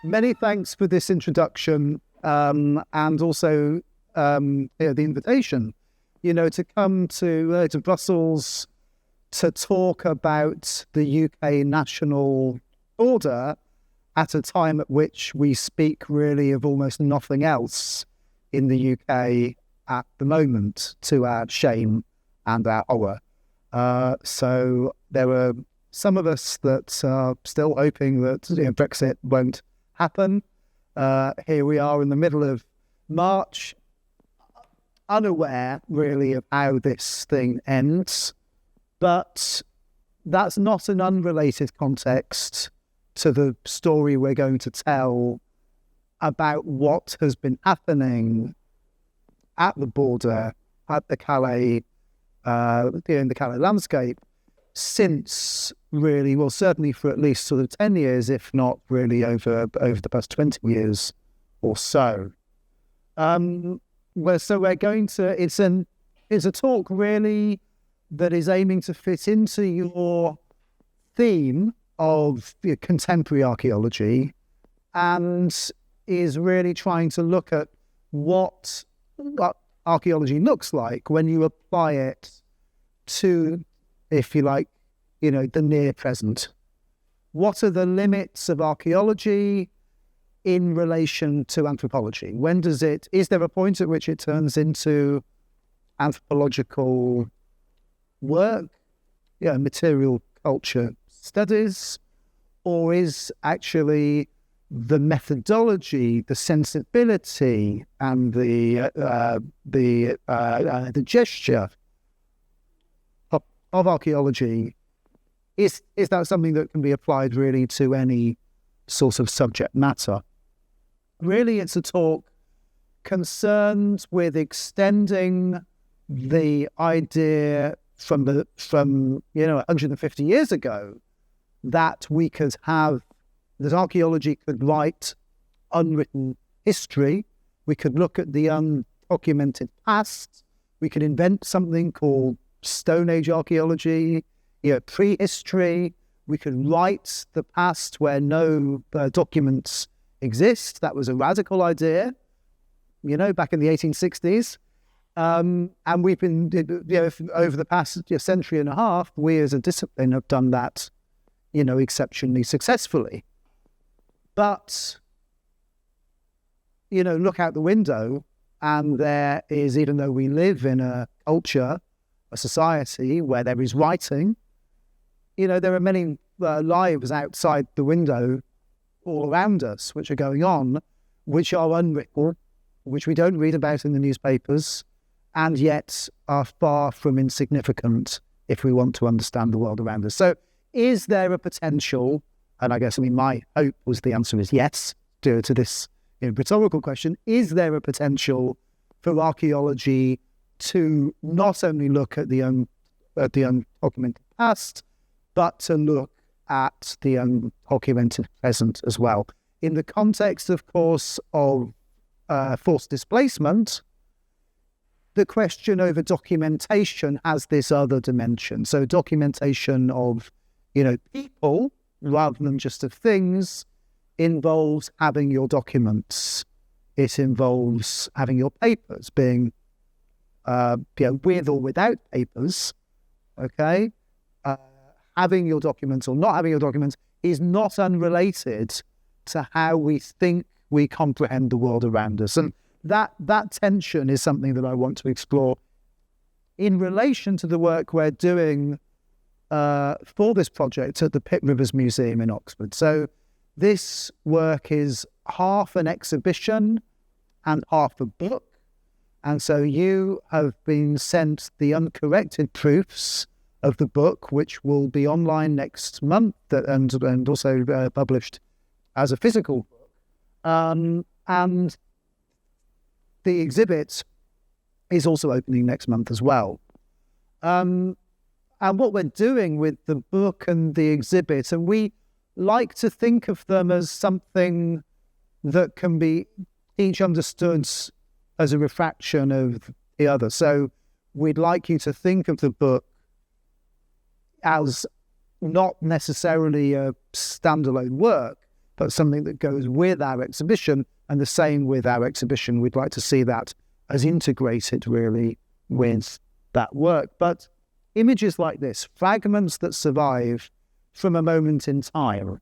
many thanks for this introduction, and also the invitation, to come to Brussels to talk about the UK national order at a time at which we speak really of almost nothing else in the UK at the moment, to our shame and our horror. So there are some of us that are still hoping that Brexit won't happen. Here we are in the middle of March, unaware really of how this thing ends. But that's not an unrelated context to the story we're going to tell about what has been happening at the border, at the Calais, in the Calais landscape, since really, well, certainly for at least sort of 10 years, if not really over the past 20 years or so. So we're going to, it's a talk really that is aiming to fit into your theme of contemporary archaeology, and is really trying to look at what archaeology looks like when you apply it to, if you like, the near present. What are the limits of archaeology in relation to anthropology? Is there a point at which it turns into anthropological work, material culture studies, or is actually the methodology, the sensibility, and the gesture of archaeology, is that something that can be applied really to any sort of subject matter? Really, it's a talk concerned with extending the idea from 150 years ago that archaeology could write unwritten history. We could look at the undocumented past. We could invent something called Stone Age archaeology, prehistory. We could write the past where no documents exist. That was a radical idea, back in the 1860s. And we've been, over the past century and a half, we as a discipline have done that, exceptionally successfully. But, look out the window, and there is, even though we live in a culture, a society where there is writing, there are many lives outside the window all around us which are going on, which are unwritten, which we don't read about in the newspapers, and yet are far from insignificant if we want to understand the world around us. So is there a potential, and my hope was the answer is yes, to this rhetorical question, is there a potential for archaeology to not only look at the undocumented past, but to look at the undocumented present as well? In the context, of course, of forced displacement, the question over documentation has this other dimension. So documentation of, people rather than just of things involves having your documents. It involves having your papers, being with or without papers. Okay, having your documents or not having your documents is not unrelated to how we think we comprehend the world around us, and that tension is something that I want to explore in relation to the work we're doing for this project at the Pitt Rivers Museum in Oxford. So this work is half an exhibition and half a book. And so you have been sent the uncorrected proofs of the book, which will be online next month and also published as a physical book. And the exhibit is also opening next month as well. And what we're doing with the book and the exhibit, and we like to think of them as something that can be each understood as a refraction of the other. So we'd like you to think of the book as not necessarily a standalone work, but something that goes with our exhibition. And the same with our exhibition. We'd like to see that as integrated really with that work. But images like this, fragments that survive from a moment in time,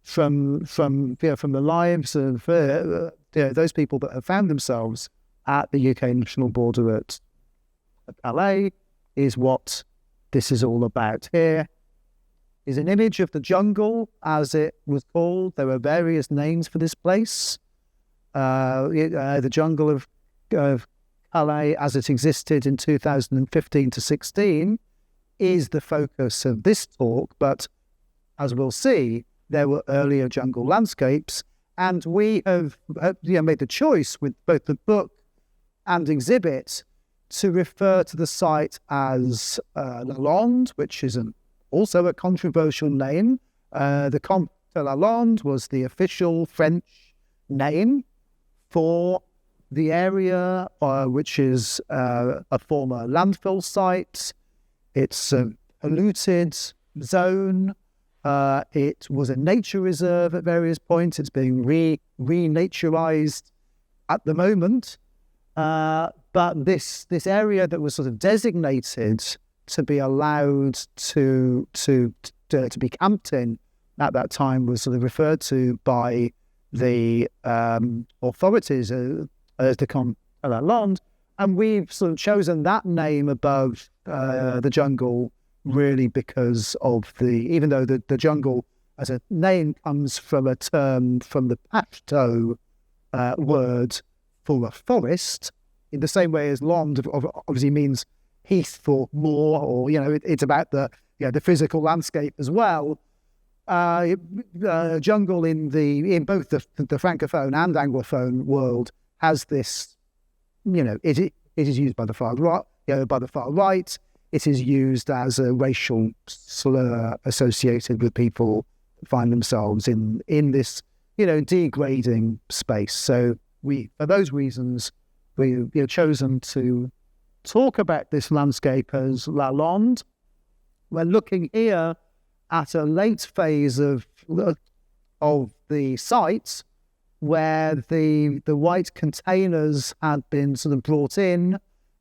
from the lives of those people that have found themselves at the UK national border at Calais, is what this is all about. Here is an image of the jungle, as it was called. There are various names for this place. The jungle of Calais, as it existed in 2015 to 16, is the focus of this talk. But as we'll see, there were earlier jungle landscapes, and we have made the choice with both the book and exhibit to refer to the site as LANDE, which is also a controversial name. The Comte de LANDE was the official French name for the area, which is a former landfill site. It's a polluted zone. It was a nature reserve at various points. It's being renaturized at the moment. But this area that was sort of designated to be allowed to be camped in at that time was sort of referred to by the authorities as the Comte de LANDE, and we've sort of chosen that name above the jungle really because of even though the jungle as a name comes from a term from the Pashto word for a forest, in the same way as Lande obviously means heath or moor, or it's about the physical landscape as well. Jungle in both the francophone and anglophone world has this, it is used by the far right. It is used as a racial slur associated with people that find themselves in this degrading space. So for those reasons, we've chosen to talk about this landscape as LANDE. We're looking here at a late phase of the site where the white containers had been sort of brought in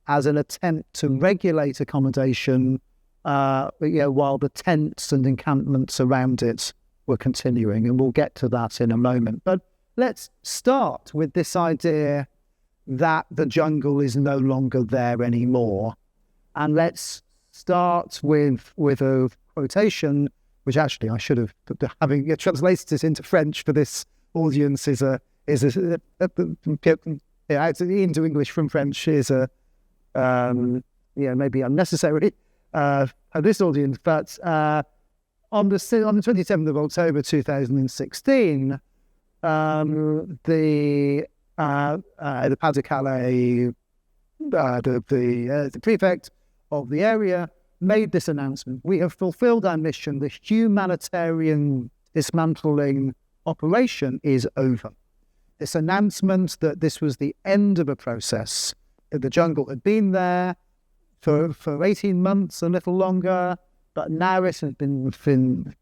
as an attempt to regulate accommodation, while the tents and encampments around it were continuing. And we'll get to that in a moment. But let's start with this idea that the jungle is no longer there anymore. And let's start with a quotation, which actually I should have, having translated it into French for this audience, into English from French is maybe unnecessary for this audience. But on the 27th of October 2016, the Pas de Calais, the prefect of the area, made this announcement: "We have fulfilled our mission. The humanitarian dismantling operation is over." This announcement that this was the end of a process. The jungle had been there for 18 months, a little longer, but now it had been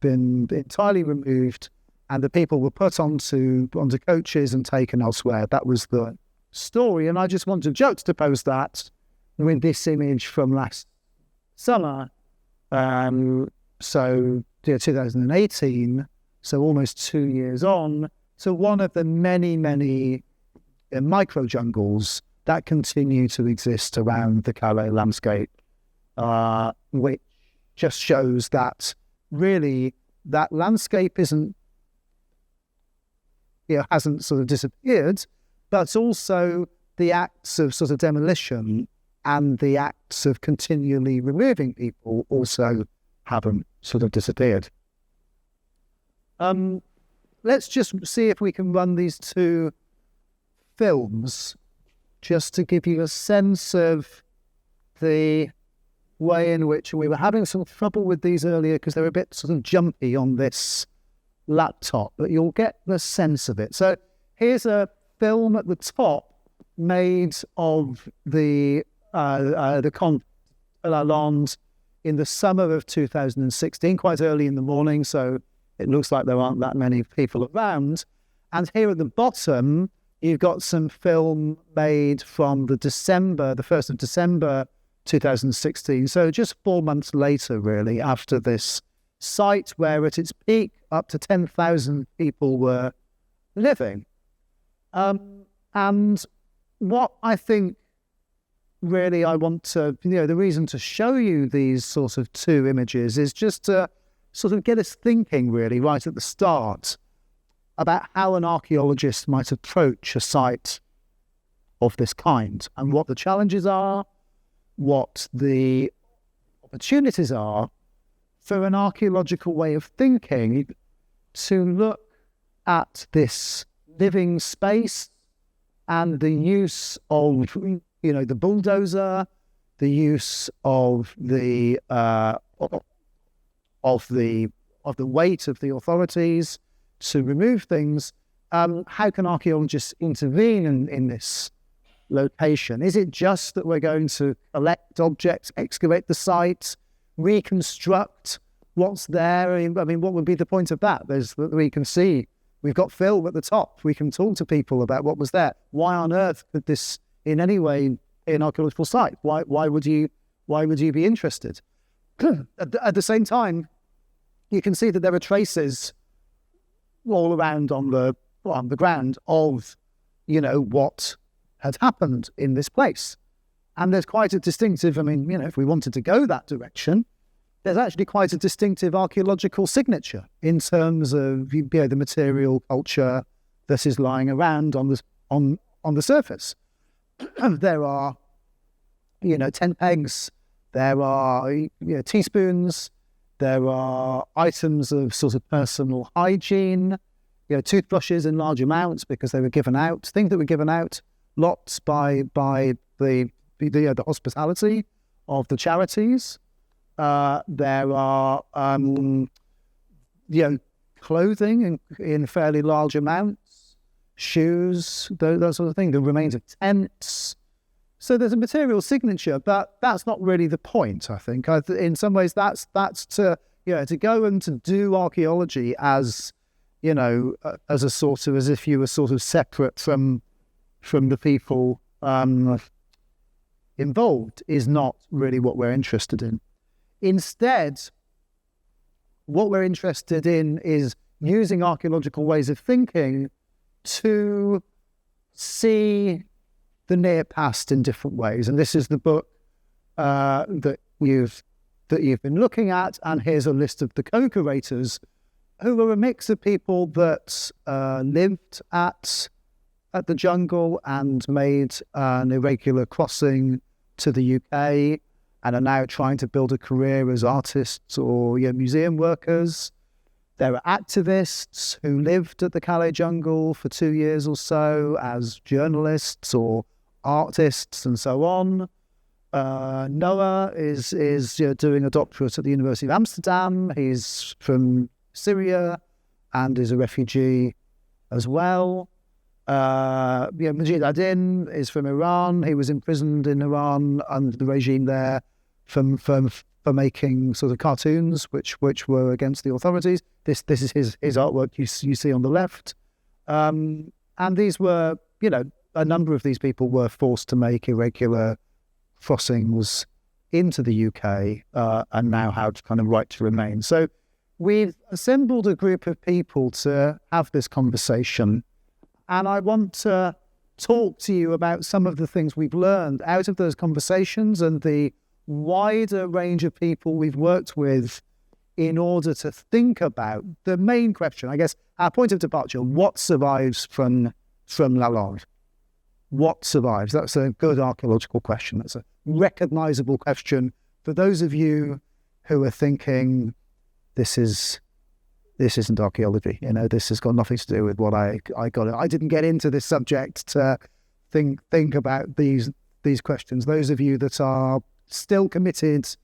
entirely removed, and the people were put onto coaches and taken elsewhere. That was the story. And I just want to juxtapose that with this image from last summer. So 2018, so almost 2 years on, to one of the many, many micro jungles that continue to exist around the Calais landscape, which just shows that really that landscape hasn't sort of disappeared, but also the acts of sort of demolition and the acts of continually removing people also haven't sort of disappeared. Let's just see if we can run these two films just to give you a sense of the way in which we were having some trouble with these earlier because they were a bit sort of jumpy on this laptop, but you'll get the sense of it. So here's a film at the top made of the Comte de LANDE in the summer of 2016, quite early in the morning. So it looks like there aren't that many people around. And here at the bottom, you've got some film made from the 1st of December 2016. So just 4 months later, really, after this site where at its peak, up to 10,000 people were living. And what I think really I want to, the reason to show you these sort of two images is just to sort of get us thinking really right at the start about how an archaeologist might approach a site of this kind and what the challenges are, what the opportunities are for an archaeological way of thinking to look at this living space and the use of, the bulldozer, the use of the weight of the authorities to remove things. How can archaeologists intervene in this location? Is it just that we're going to collect objects, excavate the site, reconstruct what's there? I mean, what would be the point of that? We can see, we've got film at the top. We can talk to people about what was there. Why on earth could this in any way be an archaeological site? Why would you be interested? At the same time, you can see that there are traces all around on the ground of, what had happened in this place. And there's quite a distinctive, if we wanted to go that direction, there's actually quite a distinctive archaeological signature in terms of the material culture that is lying around on the surface. There are, tent pegs, there are teaspoons, there are items of sort of personal hygiene, toothbrushes in large amounts because they were given out, things that were given out lots by the hospitality of the charities. There are clothing in fairly large amounts, shoes, that sort of thing, the remains of tents. So there's a material signature, but that's not really the point, I think. In some ways, that's to go and to do archaeology as as if you were sort of separate from the people involved is not really what we're interested in. Instead, what we're interested in is using archaeological ways of thinking to see the near past in different ways. And this is the book that you've been looking at. And here's a list of the co-curators, who are a mix of people that lived at the jungle and made an irregular crossing to the UK and are now trying to build a career as artists or museum workers. There are activists who lived at the Calais jungle for 2 years or so as journalists or artists and so on. Noah is doing a doctorate at the University of Amsterdam. He's from Syria and is a refugee as well. Majid Adin is from Iran. He was imprisoned in Iran under the regime there for making sort of cartoons which were against the authorities. This is his artwork you see on the left. And these were, a number of these people were forced to make irregular crossings into the UK and now have kind of right to remain. So we've assembled a group of people to have this conversation, and I want to talk to you about some of the things we've learned out of those conversations and the wider range of people we've worked with in order to think about the main question, I guess, our point of departure: what survives from LANDE? What survives? That's a good archaeological question. That's a recognizable question for those of you who are thinking, this isn't archaeology. This has got nothing to do with what I got. I didn't get into this subject to think about these questions. Those of you that are still committed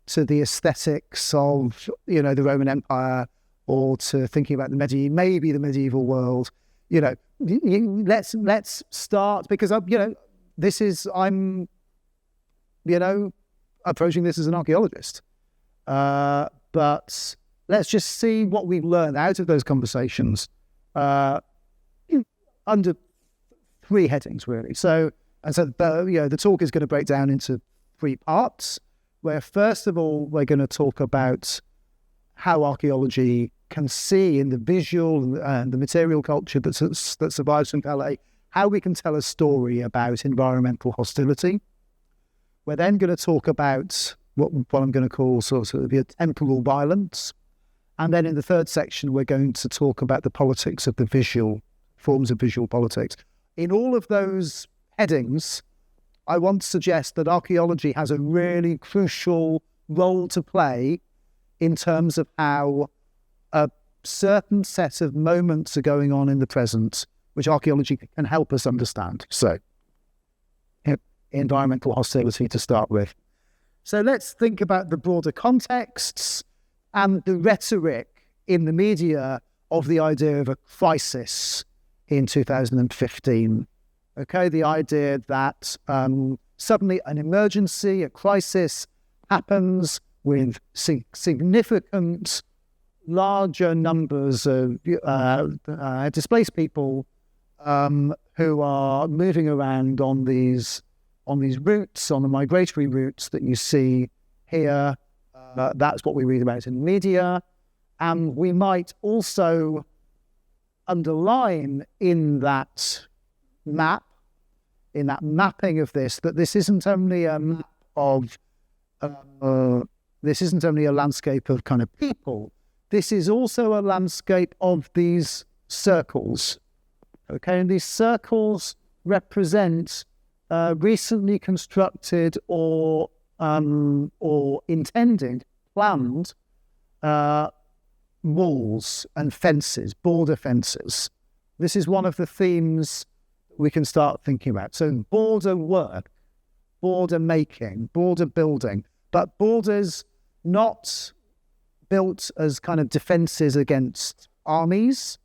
to the aesthetics of the Roman Empire or to thinking about maybe the medieval world, let's start, because I'm approaching this as an archaeologist, but let's just see what we've learned out of those conversations under 3 headings, really. So the talk is going to break down into 3 parts, where first of all, we're going to talk about how archaeology can see in the visual and the material culture that survives from Calais, how we can tell a story about environmental hostility. We're then going to talk about what I'm going to call sort of the temporal violence. And then in the 3rd section, we're going to talk about the politics of the visual, forms of visual politics. In all of those headings, I want to suggest that archaeology has a really crucial role to play in terms of how a certain set of moments are going on in the present, which archaeology can help us understand. So, environmental hostility to start with. So let's think about the broader contexts and the rhetoric in the media of the idea of a crisis in 2015. Okay, the idea that suddenly an emergency, a crisis happens with significant, larger numbers of displaced people who are moving around on these routes, on the migratory routes that you see here. That's what we read about in the media. And we might also underline in that map, in that mapping of this, that this isn't only a map of, this isn't only a landscape of kind of people. This is also a landscape of these circles. Okay, and these circles represent recently constructed or intended, planned walls and fences, border fences. This is one of the themes we can start thinking about. So border work, border making, border building, but borders not built as kind of defences against armies,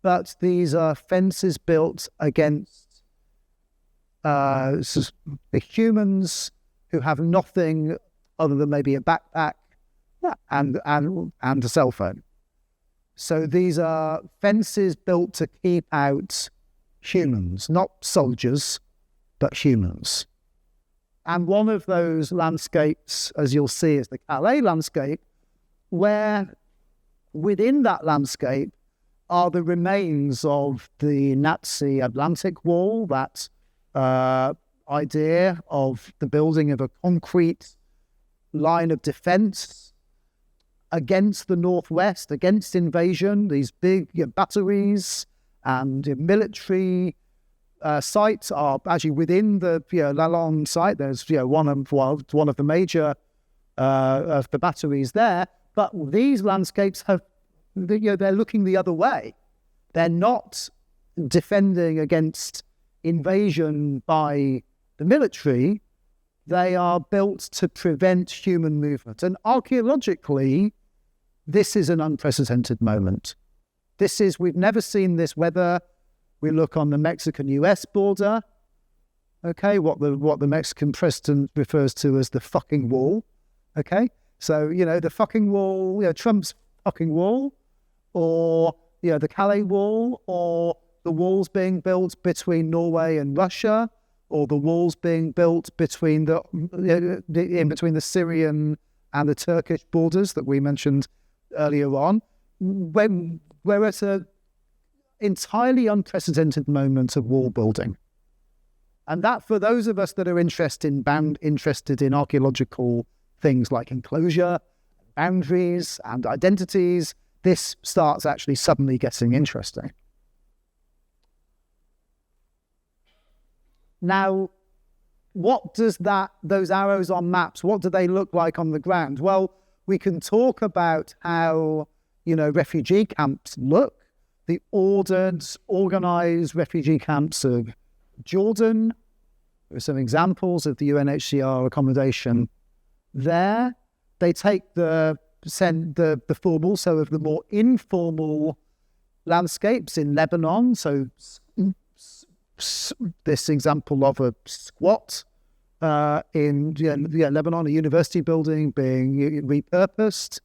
but these are fences built against the humans who have nothing other than maybe a backpack and a cell phone. So these are fences built to keep out humans, not soldiers, but humans. And one of those landscapes, as you'll see, is the Calais landscape, where within that landscape are the remains of the Nazi Atlantic Wall, that idea of the building of a concrete line of defense against the northwest, against invasion, these big batteries and military sites are actually within the LANDE site. There's one of the major of the batteries there. But these landscapes have, they're looking the other way. They're not defending against invasion by the military. They are built to prevent human movement. And archaeologically, this is an unprecedented moment. We've never seen this, whether we look on the Mexican-US border, okay, what the Mexican president refers to as the fucking wall, okay? So, the fucking wall, Trump's fucking wall, or, the Calais wall, or the walls being built between Norway and Russia, or the walls being built between in between the Syrian and the Turkish borders that we mentioned earlier on. When we're at an entirely unprecedented moment of wall building. And that, for those of us that are interested in archaeological things like enclosure, boundaries, and identities, this starts actually suddenly getting interesting. Now, what does those arrows on maps, what do they look like on the ground? Well, we can talk about how, refugee camps look, the organized refugee camps of Jordan. There are some examples of the UNHCR accommodation there. They take the formal, so of the more informal landscapes in Lebanon. So this example of a squat in Lebanon, a university building being repurposed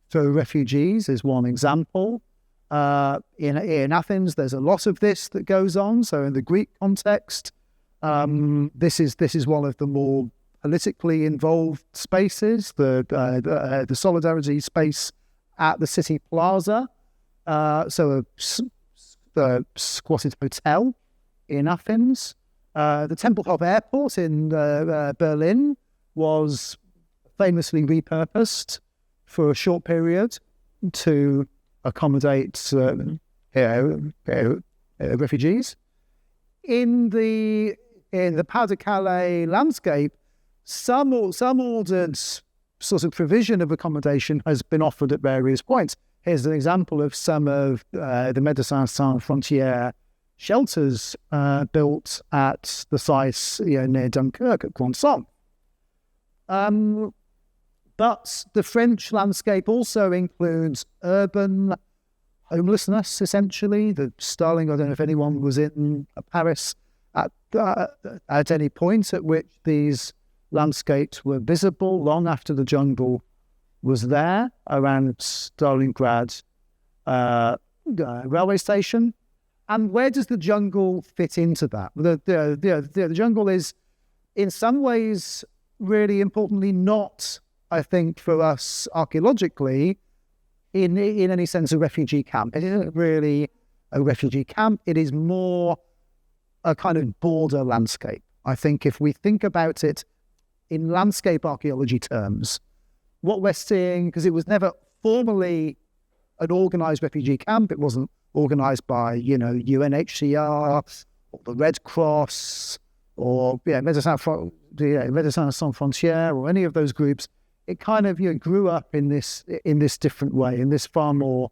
for refugees is one example. In Athens, there's a lot of this that goes on. So in the Greek context, this is one of the more politically involved spaces, the solidarity space at the city plaza. So the squatted hotel in Athens. The Tempelhof Airport in Berlin was famously repurposed for a short period to accommodate refugees. In the Pas de Calais landscape, some ordered sort of provision of accommodation has been offered at various points. Here's an example of some of the Médecins Sans Frontières shelters built at the site near Dunkirk at Croissant. But the French landscape also includes urban homelessness, essentially. The Starling, I don't know if anyone was in Paris at any point at which these landscapes were visible long after the jungle was there around Stalingrad railway station. And where does the jungle fit into that? The jungle is, in some ways, really importantly not, I think, for us archaeologically, in any sense, a refugee camp. It isn't really a refugee camp. It is more a kind of border landscape. I think if we think about it in landscape archaeology terms, what we're seeing, because it was never formally an organised refugee camp, it wasn't organised by, UNHCR or the Red Cross or Médecins Sans Frontières or any of those groups. It kind of grew up in this different way, in this far more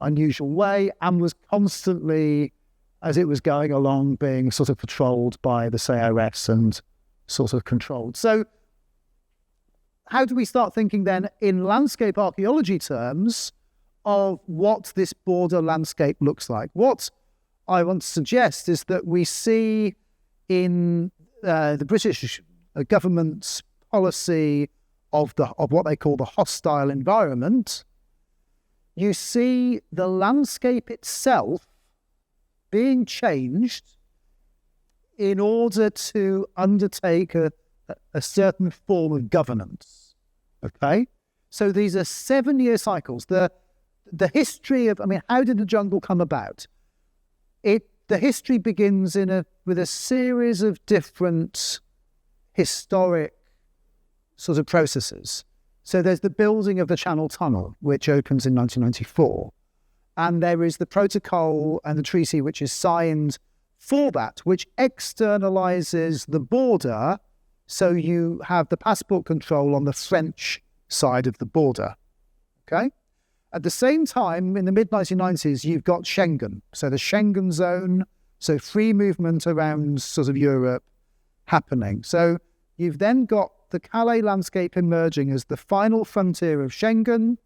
unusual way, and was constantly, as it was going along, being sort of patrolled by the CRS and sort of controlled. So how do we start thinking then in landscape archaeology terms of what this border landscape looks like? What I want to suggest is that we see in the British government's policy of what they call the hostile environment, you see the landscape itself being changed in order to undertake a certain form of governance. Okay? So these are 7-year cycles. The history of, how did the jungle come about? The history begins with a series of different historic sort of processes. So there's the building of the Channel Tunnel, which opens in 1994. And there is the protocol and the treaty which is signed for that, which externalizes the border. So you have the passport control on the French side of the border. Okay? At the same time, in the mid-1990s, you've got Schengen. So the Schengen zone, so free movement around sort of Europe happening. So you've then got the Calais landscape emerging as the final frontier of Schengen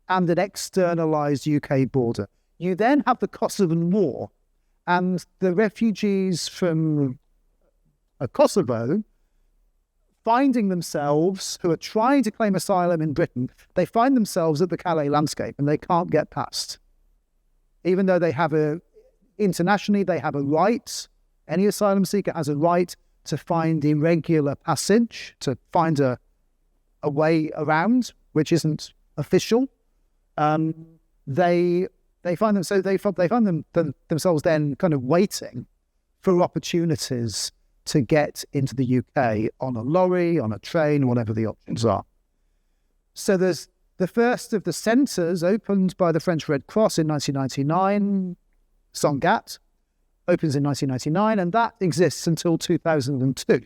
and an externalized UK border. You then have the Kosovan War, and the refugees from Kosovo finding themselves, who are trying to claim asylum in Britain, they find themselves at the Calais landscape and they can't get past. Even though internationally they have a right, any asylum seeker has a right to find irregular passage, to find a way around, which isn't official. They find themselves then kind of waiting for opportunities to get into the UK on a lorry, on a train, whatever the options are. So there's the first of the centres opened by the French Red Cross in 1999, Sangatte, opens in 1999, and that exists until 2002.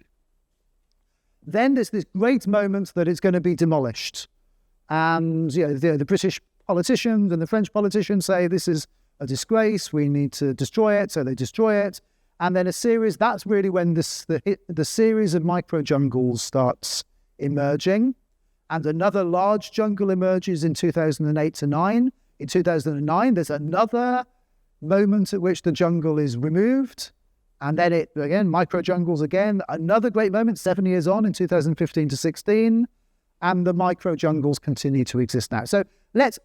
Then there's this great moment that it's going to be demolished. And the British politicians and the French politicians say this is a disgrace, we need to destroy it, so they destroy it. And then that's really when the series of micro-jungles starts emerging. And another large jungle emerges in 2008 to 9. In 2009, there's another moment at which the jungle is removed. And then micro-jungles again. Another great moment, 7 years on, in 2015 to 16. and the micro jungles continue to exist now. So let's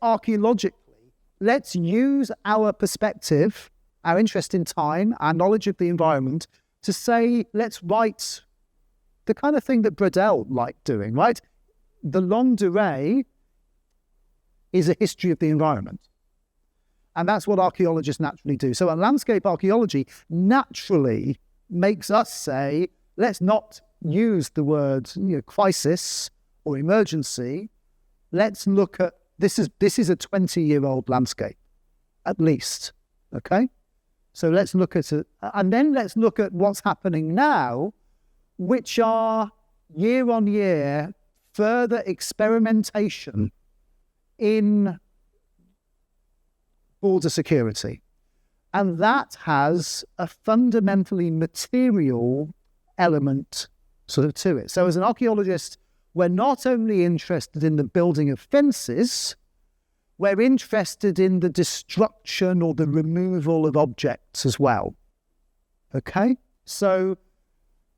use our perspective, our interest in time, our knowledge of the environment to say, let's write the kind of thing that Bradell liked doing, right? The LANDE is a history of the environment. And that's what archaeologists naturally do. So a landscape archaeology naturally makes us say, let's not use the word crisis or emergency. Let's look at, this is a 20-year-old landscape, at least, okay? So let's look at it, and then let's look at what's happening now, which are year on year further experimentation in border security. And that has a fundamentally material element sort of to it. So as an archaeologist, we're not only interested in the building of fences, we're interested in the destruction or the removal of objects as well. Okay? So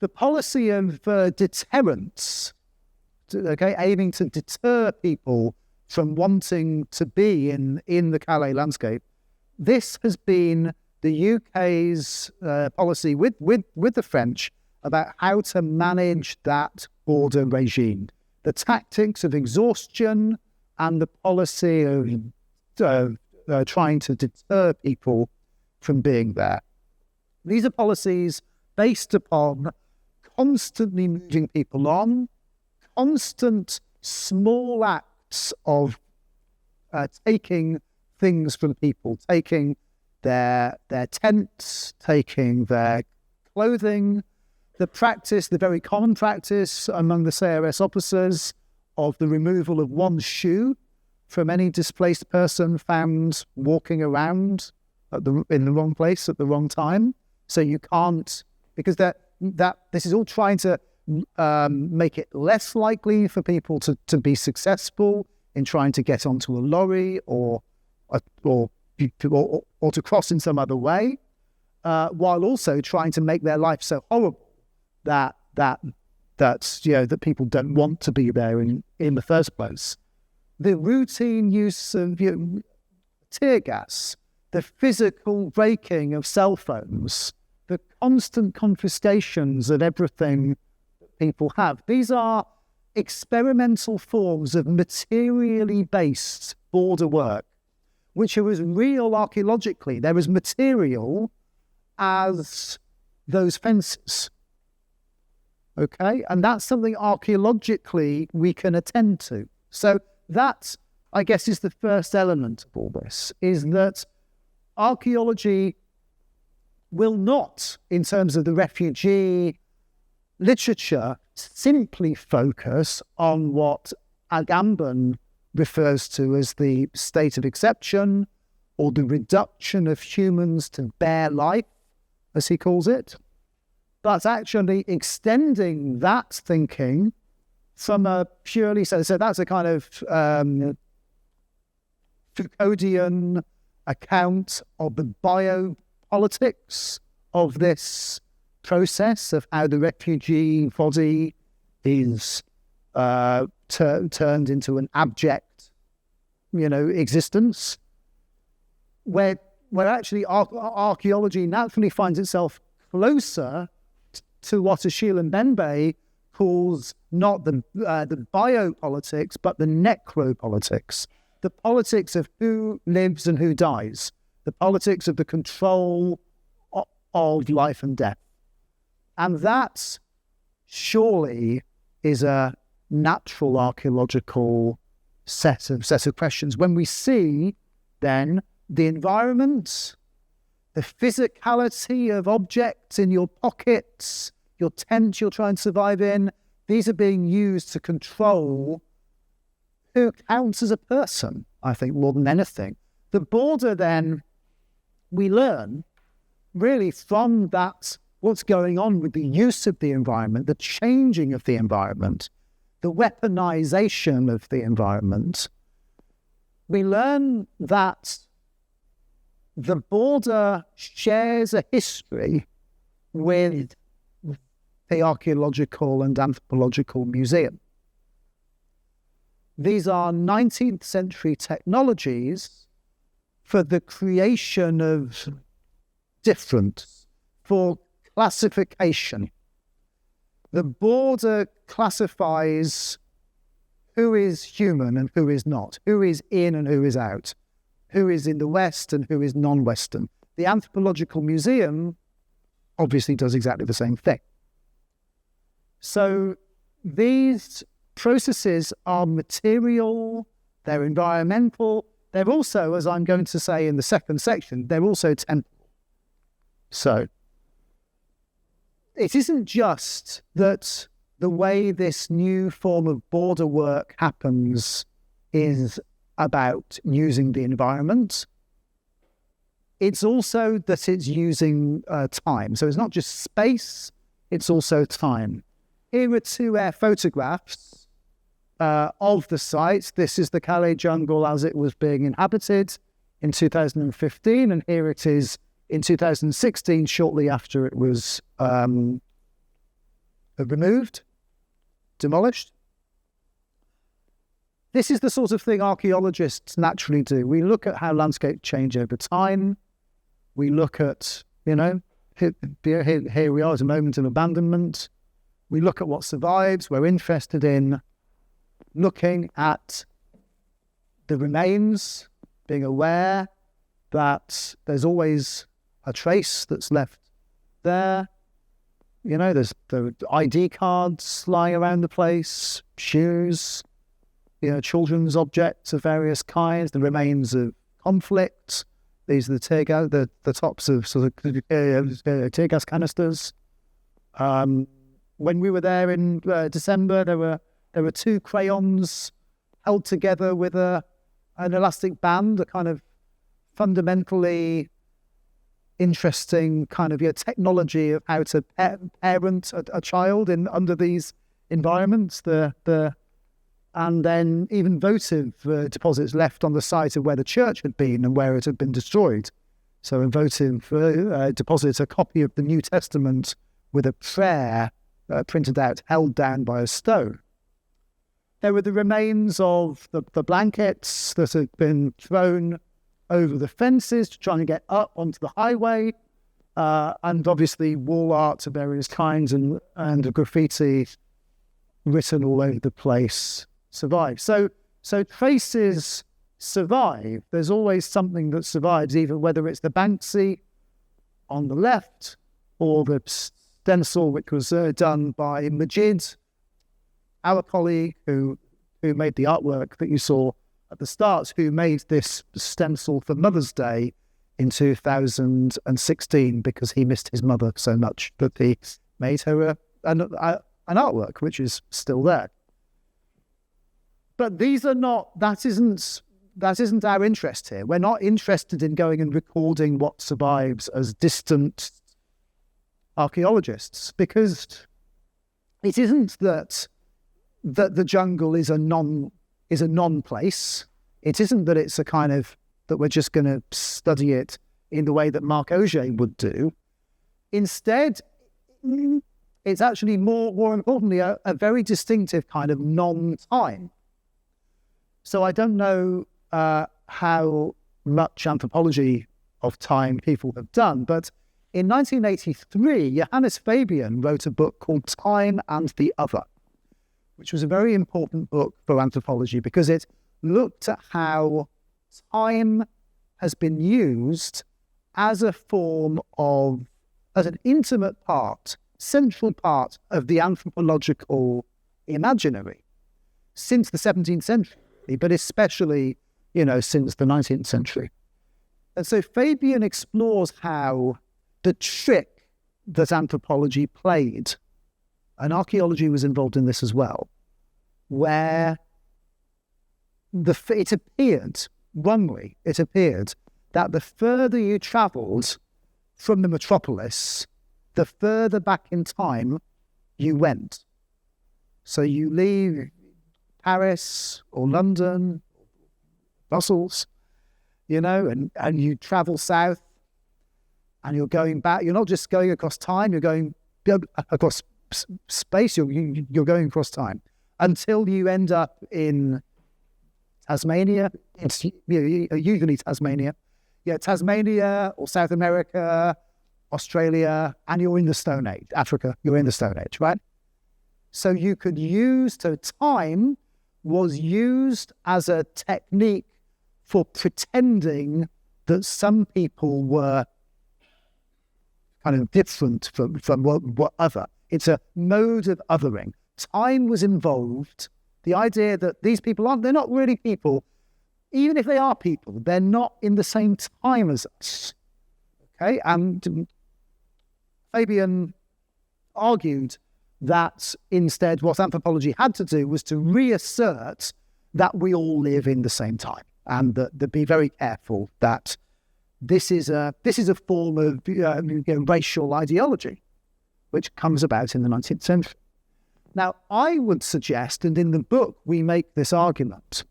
the policy of deterrence, aiming to deter people from wanting to be in the Calais landscape, this has been the UK's policy with the French about how to manage that border regime. The tactics of exhaustion and the policy of trying to deter people from being there. These are policies based upon constantly moving people on, constant small acts of taking things from people, taking their tents, taking their clothing, the very common practice among the CRS officers of the removal of one shoe from any displaced person found walking around in the wrong place at the wrong time. So you can't, because this is all trying to make it less likely for people to be successful in trying to get onto a lorry or to cross in some other way, while also trying to make their life so horrible that people don't want to be there in the first place. The routine use of tear gas, the physical breaking of cell phones, the constant confiscations of everything that people have. These are experimental forms of materially based border work, which are as real archaeologically, they're as material as those fences. Okay? And that's something archaeologically we can attend to. So that, I guess, is the first element of all this, is that archaeology will not, in terms of the refugee literature, simply focus on what Agamben refers to as the state of exception or the reduction of humans to bare life, as he calls it, but actually extending that thinking from a purely, so that's a kind of Foucauldian account of the biopolitics of this process of how the refugee body is turned into an abject, existence, where actually archaeology naturally finds itself closer to what Achille Mbembe calls not the biopolitics, but the necropolitics, the politics of who lives and who dies, the politics of the control of life and death. And that surely is a natural archaeological set of questions. When we see then the environment, the physicality of objects in your pockets, your tent you're trying to survive in, these are being used to control who counts as a person, I think, more than anything. The border then, we learn really from that, what's going on with the use of the environment, the changing of the environment, the weaponization of the environment. We learn that the border shares a history with the archaeological and anthropological museum. These are 19th century technologies for the creation of difference, for classification. The border classifies who is human and who is not, who is in and who is out, who is in the West and who is non-Western. The Anthropological Museum obviously does exactly the same thing. So these processes are material, they're environmental, they're also, as I'm going to say in the second section, they're also temporal. So it isn't just that the way this new form of border work happens is about using the environment. It's also that it's using time. So it's not just space, it's also time. Here are two air photographs of the site. This is the Calais jungle as it was being inhabited in 2015, and here it is in 2016, shortly after it was removed, demolished. This is the sort of thing archaeologists naturally do. We look at how landscapes change over time. We look at, here we are at a moment of abandonment. We look at what survives. We're interested in looking at the remains, being aware that there's always a trace that's left there. There's the ID cards lying around the place, shoes, children's objects of various kinds, the remains of conflict. These are the tops of sort of tear gas canisters. When we were there in December, there were two crayons held together with an elastic band, a kind of fundamentally interesting kind of technology of how to parent a child under these environments. And then even votive deposits left on the site of where the church had been and where it had been destroyed. So in votive deposits, a copy of the New Testament with a prayer printed out, held down by a stone. There were the remains of the blankets that had been thrown over the fences to try and get up onto the highway, and obviously wall art of various kinds and graffiti written all over the place survive. So traces survive. There's always something that survives, even whether it's the Banksy on the left or the stencil which was done by Majid, our colleague who made the artwork that you saw at the start, who made this stencil for Mother's Day in 2016 because he missed his mother so much that he made her an artwork which is still there. But these are not, that isn't our interest here. We're not interested in going and recording what survives as distant archaeologists, because it isn't that the jungle is a non-place. It isn't that it's a kind of, that we're just going to study it in the way that Marc Auger would do. Instead, it's actually more importantly, a very distinctive kind of non-time. So I don't know how much anthropology of time people have done, but in 1983, Johannes Fabian wrote a book called Time and the Other, which was a very important book for anthropology because it looked at how time has been used as a form of, as an intimate part, central part of the anthropological imaginary since the 17th century, but especially, since the 19th century. And so Fabian explores how the trick that anthropology played, and archaeology was involved in this as well, where it appeared that the further you travelled from the metropolis, the further back in time you went. So you leave Paris or London, Brussels, and you travel south and you're going back. You're not just going across time, you're going across space, you're going across time until you end up in Tasmania, it's usually Tasmania. Yeah, Tasmania or South America, Australia, and you're in the Stone Age. Africa, you're in the Stone Age, right? So you could use, so time was used as a technique for pretending that some people were kind of different from what other. It's a mode of othering. Time was involved. The idea that these people they're not really people. Even if they are people, they're not in the same time as us. Okay? And Fabian argued that instead what anthropology had to do was to reassert that we all live in the same time, and that be very careful that this is a form of racial ideology which comes about in the 19th century. Now, I would suggest, and in the book we make this argument,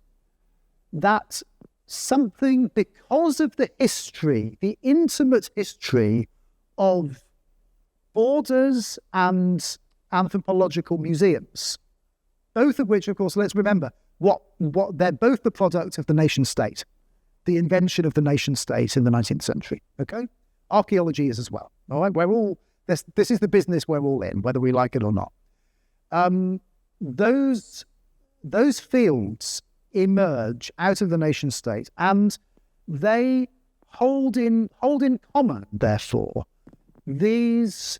that something, because of the history, the intimate history of borders and anthropological museums, both of which, of course, let's remember, what they're both the product of the nation state, the invention of the nation state in the 19th century. Okay, archaeology is as well. All right, we're all this is the business we're all in, whether we like it or not. Those fields emerge out of the nation state, and they hold in common, therefore, these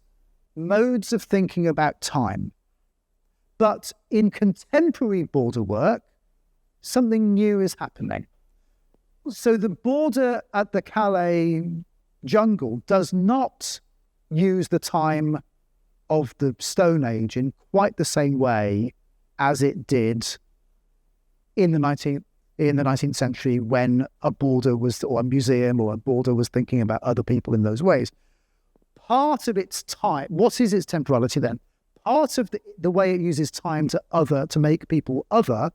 modes of thinking about time. But in contemporary border work, something new is happening. So the border at the Calais jungle does not use the time of the Stone Age in quite the same way as it did in the 19th century, when a border was, or a museum or a border was thinking about other people in those ways. Part of its time, what is its temporality then? Part of the way it uses time to make people other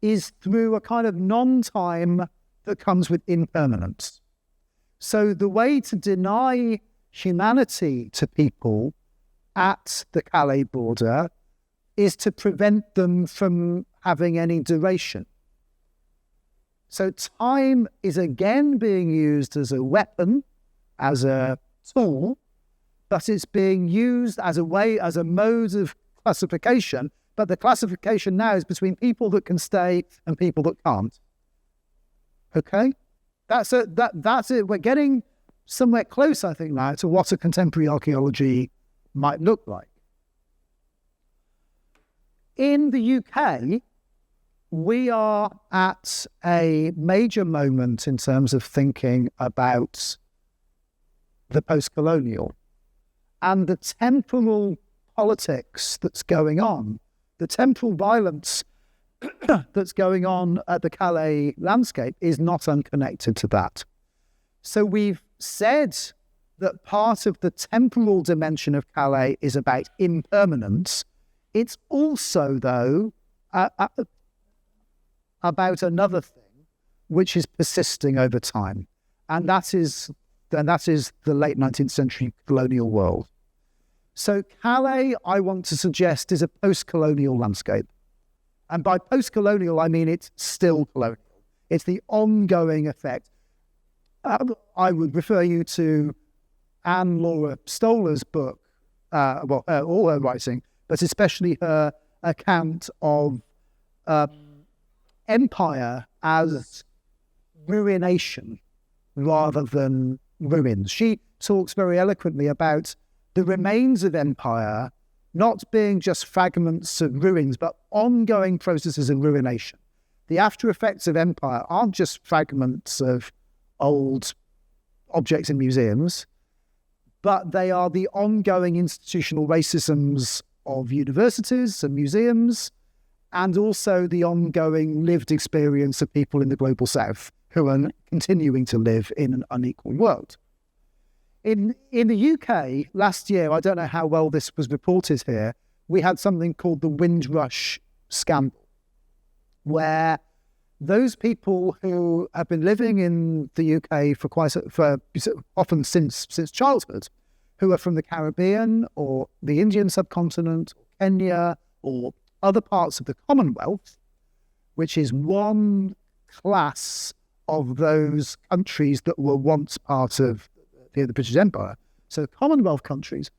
is through a kind of non-time that comes with impermanence. So the way to deny humanity to people at the Calais border is to prevent them from having any duration. So time is again being used as a weapon, as a tool, but it's being used as a way, as a mode of classification. But the classification now is between people that can stay and people that can't. Okay? That's it. We're getting somewhere close, I think, now to what a contemporary archaeology might look like. In the UK, we are at a major moment in terms of thinking about the post-colonial and the temporal politics that's going on, the temporal violence that's going on at the Calais landscape is not unconnected to that. So we've said that part of the temporal dimension of Calais is about impermanence. It's also, though, about another thing which is persisting over time, and that is the late 19th century colonial world. So Calais, I want to suggest, is a post-colonial landscape. And by post-colonial, I mean it's still colonial. It's the ongoing effect. I would refer you to Anne Laura Stoller's book, all her writing, but especially her account of empire as ruination rather than ruins. She talks very eloquently about the remains of empire not being just fragments of ruins, but ongoing processes of ruination. The after effects of empire aren't just fragments of old objects in museums, but they are the ongoing institutional racisms of universities and museums, and also the ongoing lived experience of people in the global south who are continuing to live in an unequal world. In the UK last year, I don't know how well this was reported here, we had something called the Windrush scandal, where those people who have been living in the UK for often since childhood, who are from the Caribbean or the Indian subcontinent, or Kenya, or other parts of the Commonwealth, which is one class of those countries that were once part of the British Empire. So Commonwealth countries,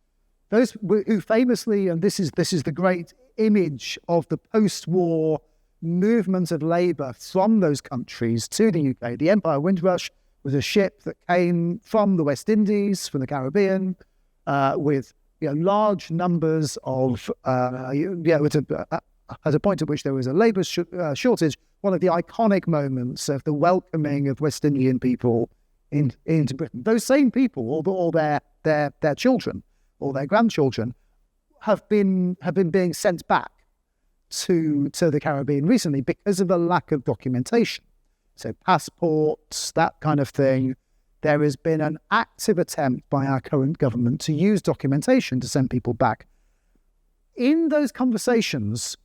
those who famously, and this is the great image of the post-war movement of labour from those countries to the UK. The Empire Windrush was a ship that came from the West Indies, from the Caribbean, with large numbers of, at a point at which there was a labour shortage, one of the iconic moments of the welcoming of West Indian people into Britain. Those same people, or their children, or their grandchildren, have been being sent back to the Caribbean recently because of the lack of documentation. So passports, that kind of thing. There has been an active attempt by our current government to use documentation to send people back. In those conversations,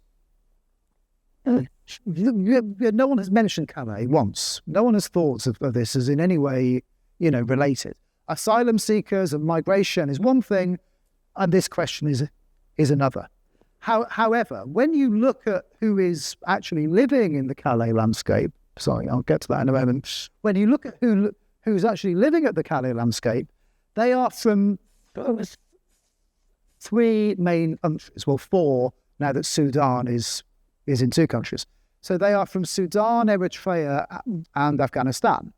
no one has mentioned Calais once. No one has thought of this as in any way, related. Asylum seekers and migration is one thing, and this question is another. However, when you look at who is actually living in the Calais landscape, sorry, I'll get to that in a moment. When you look at who's actually living at the Calais landscape, they are from three main countries. Well, four, now that Sudan is in two countries. So they are from Sudan, Eritrea, and Afghanistan,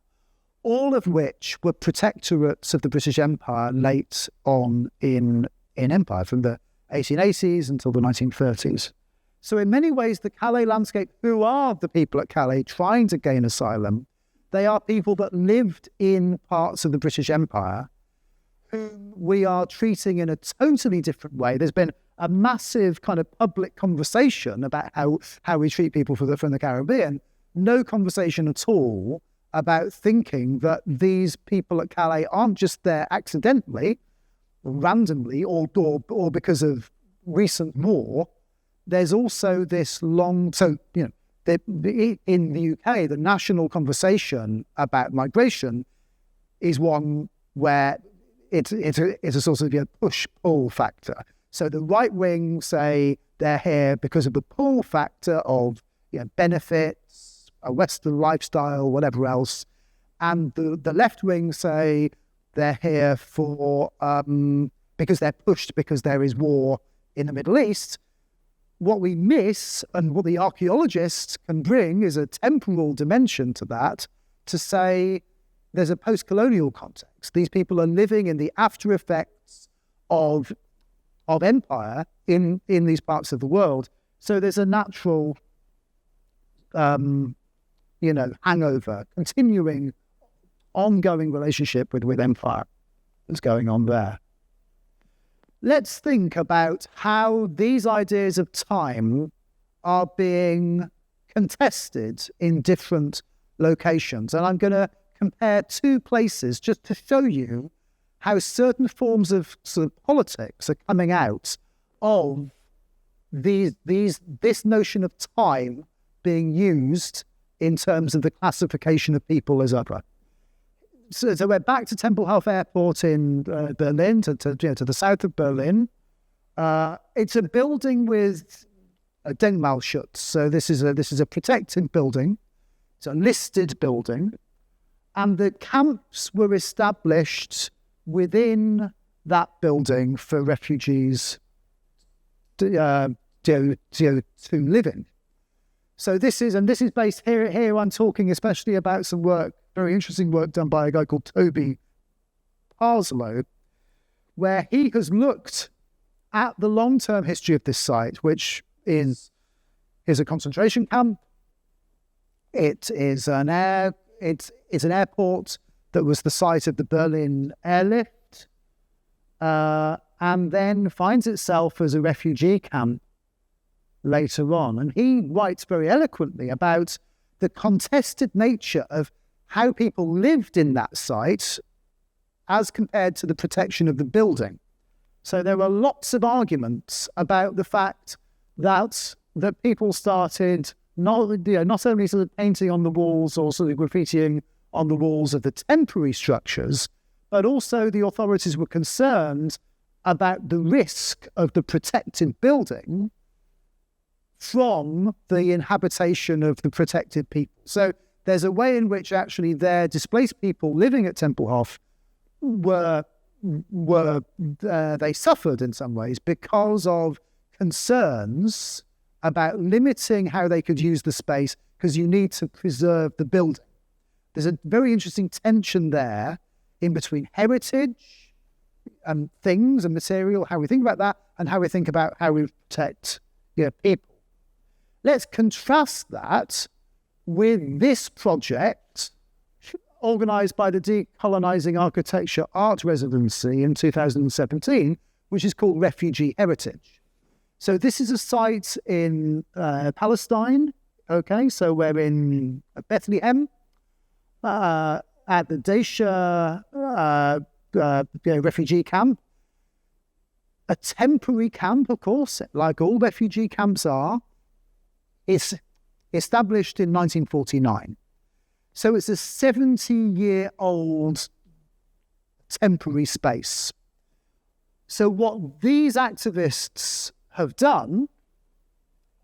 all of which were protectorates of the British Empire late on in empire, from the 1880s until the 1930s. So in many ways, the Calais landscape, who are the people at Calais trying to gain asylum, they are people that lived in parts of the British Empire whom we are treating in a totally different way. There's been a massive kind of public conversation about how we treat people from the Caribbean. No conversation at all about thinking that these people at Calais aren't just there accidentally, randomly, or because of recent war. There's also this long, in the UK, the national conversation about migration is one where it's a sort of push-pull factor. So the right wing say they're here because of the pull factor of benefits, a Western lifestyle, whatever else, and the left wing say they're here for because they're pushed because there is war in the Middle East. What we miss, and what the archaeologists can bring, is a temporal dimension to that, to say there's a post-colonial context. These people are living in the after effects of empire in these parts of the world. So there's a natural, hangover, continuing, ongoing relationship with empire that's going on there. Let's think about how these ideas of time are being contested in different locations. And I'm going to compare two places just to show you how certain forms of sort of politics are coming out of this notion of time being used in terms of the classification of people as other. So we're back to Tempelhof Airport in Berlin, to the south of Berlin. It's a building with a Denkmalschutz. So this is a protected building. It's a listed building, and the camps were established within that building for refugees to live in. So this is based here. I'm talking especially about some work, very interesting work done by a guy called Toby Parslow, where he has looked at the long-term history of this site, which is a concentration camp. It is an airport that was the site of the Berlin airlift, and then finds itself as a refugee camp later on. And he writes very eloquently about the contested nature of how people lived in that site as compared to the protection of the building. So there are lots of arguments about the fact that people started not only sort of painting on the walls or sort of graffitiing on the walls of the temporary structures, but also the authorities were concerned about the risk of the protected building from the inhabitation of the protected people. So there's a way in which actually their displaced people living at Tempelhof they suffered in some ways because of concerns about limiting how they could use the space, because you need to preserve the building. There's a very interesting tension there in between heritage and things and material, how we think about that, and how we think about how we protect people. Let's contrast that with this project organised by the Decolonising Architecture Art Residency in 2017, which is called Refugee Heritage. So this is a site in Palestine, okay? So we're in Bethlehem, at the Daisha refugee camp. A temporary camp, of course, like all refugee camps are. It's established in 1949. So it's a 70-year-old temporary space. So what these activists have done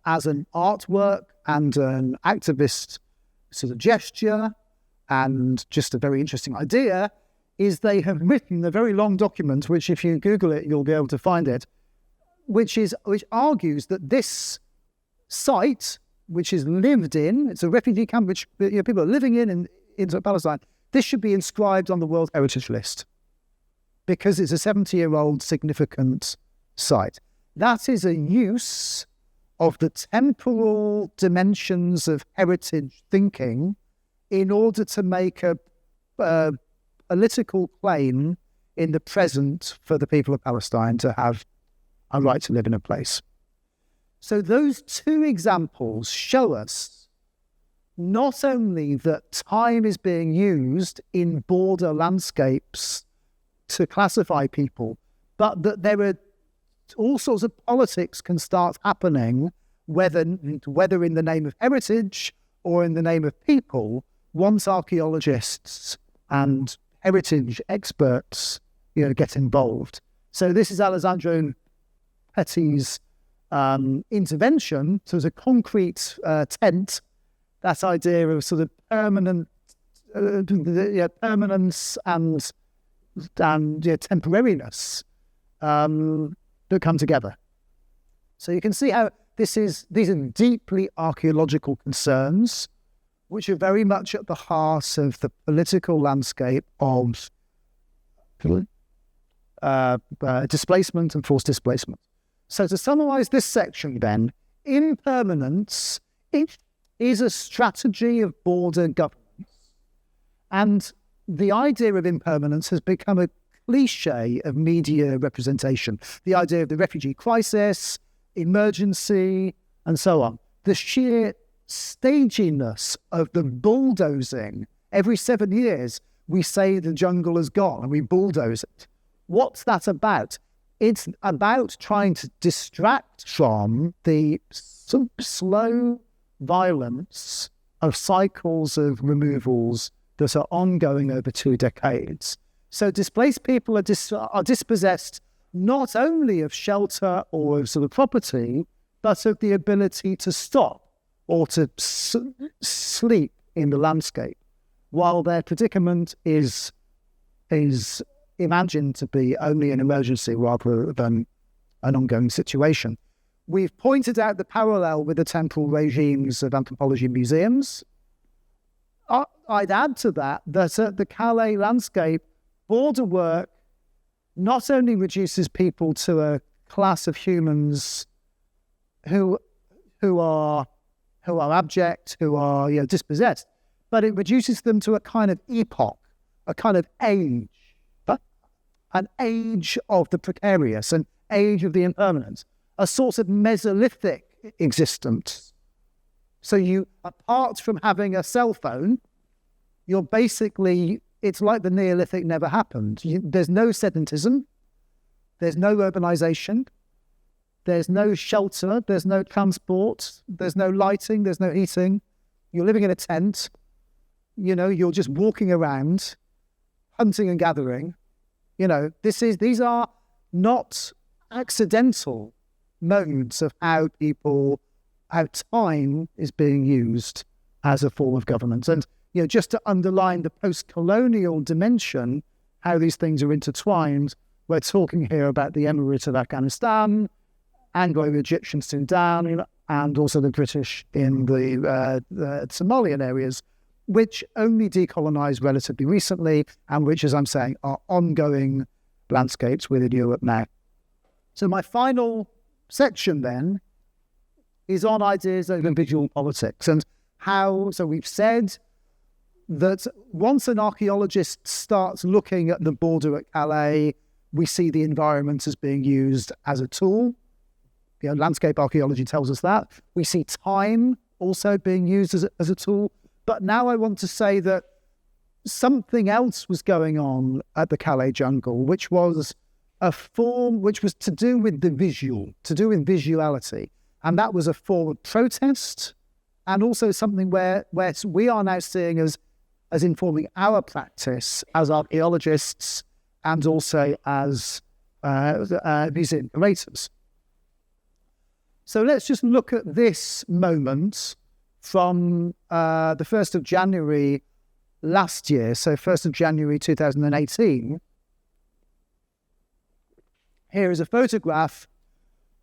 as an artwork and an activist sort of gesture and just a very interesting idea is they have written a very long document, which if you Google it, you'll be able to find it, which argues that this site, which is lived in, it's a refugee camp which people are living in Palestine, this should be inscribed on the World Heritage List because it's a 70-year-old significant site. That is a use of the temporal dimensions of heritage thinking in order to make a political claim in the present for the people of Palestine to have a right to live in a place. So those two examples show us not only that time is being used in border landscapes to classify people, but that there are all sorts of politics can start happening, whether in the name of heritage or in the name of people, once archaeologists and heritage experts, get involved. So this is Alessandro Petti's intervention. So it's a concrete tent. That idea of sort of permanence and temporariness that come together. So you can see how these are deeply archaeological concerns, which are very much at the heart of the political landscape of displacement and forced displacement. So to summarise this section then, impermanence, it is a strategy of border governance. And the idea of impermanence has become a cliche of media representation. The idea of the refugee crisis, emergency, and so on. The sheer staginess of the bulldozing. Every 7 years, we say the jungle is gone and we bulldoze it. What's that about? It's about trying to distract from the slow violence of cycles of removals that are ongoing over 2 decades. So displaced people are dispossessed not only of shelter or of sort of property, but of the ability to stop or to sleep in the landscape, while their predicament is imagined to be only an emergency rather than an ongoing situation. We've pointed out the parallel with the temporal regimes of anthropology museums. I'd add to that at the Calais landscape, border work not only reduces people to a class of humans who are abject, who are dispossessed, but it reduces them to a kind of epoch, a kind of age, an age of the precarious, an age of the impermanent, a sort of Mesolithic existence. So you, apart from having a cell phone, you're basically, it's like the Neolithic never happened. There's no sedentism, there's no urbanization, there's no shelter, there's no transport, there's no lighting, there's no heating. You're living in a tent, you're just walking around, hunting and gathering. These are not accidental modes of how people how time is being used as a form of governance. And, just to underline the post-colonial dimension, how these things are intertwined, we're talking here about the Emirate of Afghanistan, Anglo-Egyptian Sudan, and also the British in the Somalian areas, which only decolonized relatively recently, and which, as I'm saying, are ongoing landscapes within Europe now. So my final section then is on ideas of visual politics and how, so we've said that once an archaeologist starts looking at the border at Calais, we see the environment as being used as a tool. Landscape archaeology tells us that. We see time also being used as a tool. But now I want to say that something else was going on at the Calais jungle, which was a form which was to do with the visual, to do with visuality. And that was a form of protest, and also something where we are now seeing as informing our practice as archaeologists and also as museum curators. So let's just look at this moment from the 1st of January last year, so 1st of January 2018. Here is a photograph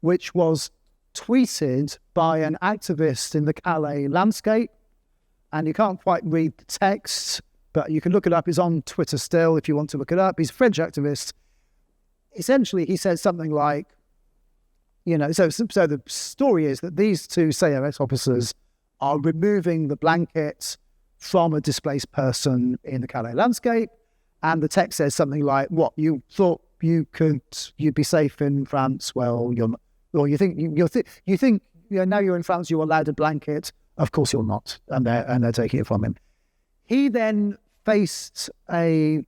which was tweeted by an activist in the Calais landscape, and you can't quite read the text, but you can look it up. It's on Twitter still if you want to look it up. He's a French activist. Essentially, he says something like, so the story is that these two CRS officers are removing the blanket from a displaced person in the Calais landscape, and the text says something like, "What, you thought you'd be safe in France? Well, you're not. Or you think now you're in France, you're allowed a blanket. Of course you're not," and they're taking it from him. He then faced a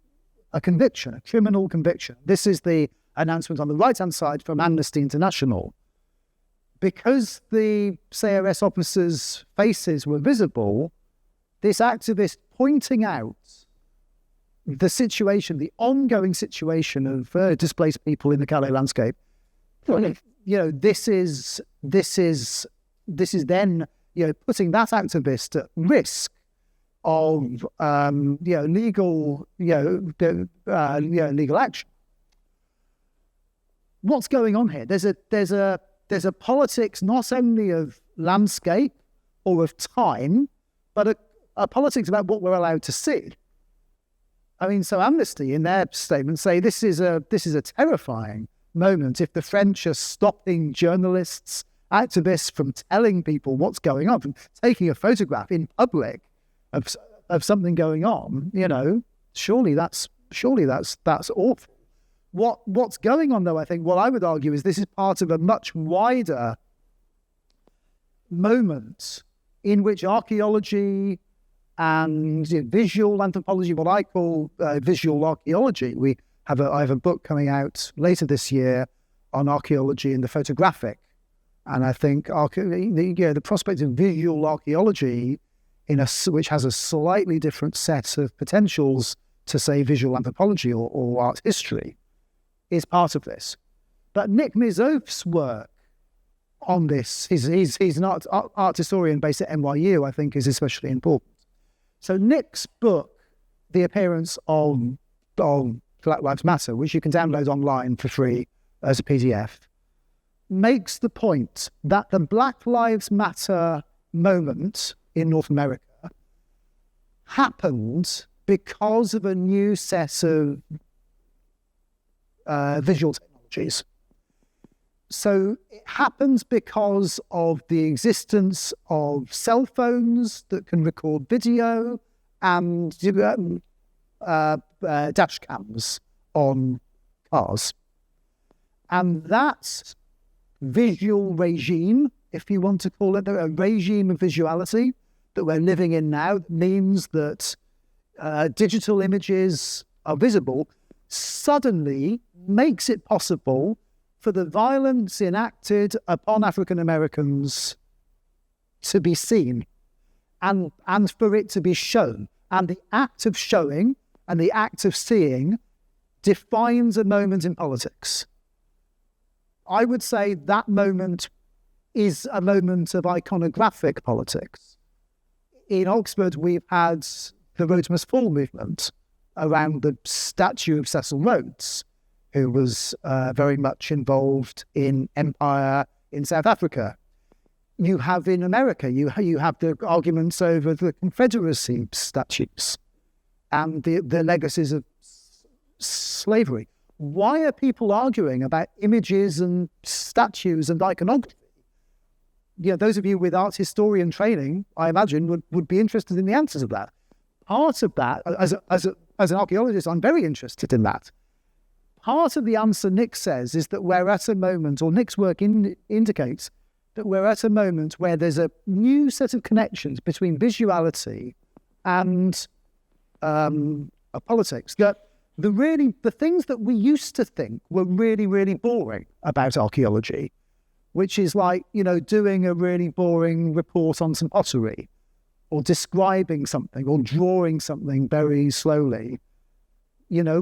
conviction, a criminal conviction. This is the announcement on the right-hand side from Amnesty International. Because the CRS officers' faces were visible, this activist pointing out the situation, the ongoing situation of displaced people in the Calais landscape, this is then putting that activist at risk of legal action. What's going on here? There's a politics not only of landscape or of time, but a politics about what we're allowed to see. I mean, so Amnesty in their statement say this is a terrifying moment if the French are stopping journalists, activists from telling people what's going on, from taking a photograph in public of something going on. Surely that's awful. What's going on, though, I think, what I would argue is this is part of a much wider moment in which archaeology and visual anthropology, what I call visual archaeology. I have a book coming out later this year on archaeology and the photographic, and I think the prospect of visual archaeology which has a slightly different set of potentials to, say, visual anthropology or art history, is part of this. But Nick Mizoff's work on this, he's an art historian based at NYU, I think, is especially important. So Nick's book, The Appearance of Black Lives Matter, which you can download online for free as a PDF, makes the point that the Black Lives Matter moment in North America happened because of a new set of visual technologies. So it happens because of the existence of cell phones that can record video and dash cams on cars. And that visual regime, if you want to call it, a regime of visuality that we're living in now, means that digital images are visible, suddenly makes it possible for the violence enacted upon African Americans to be seen and for it to be shown. And the act of showing and the act of seeing defines a moment in politics. I would say that moment is a moment of iconographic politics. In Oxford, we've had the Rhodes Must Fall movement around the statue of Cecil Rhodes, who was very much involved in empire in South Africa. You have in America, you have the arguments over the Confederacy statues and the legacies of slavery. Why are people arguing about images and statues and iconography? Those of you with art historian training, I imagine, would be interested in the answers of that. Part of that, as an archaeologist, I'm very interested in that. Part of the answer Nick says is that we're at a moment, or Nick's work indicates, that we're at a moment where there's a new set of connections between visuality and politics. The things that we used to think were really, really boring about archaeology, which is like, doing a really boring report on some pottery, or describing something, or drawing something very slowly. The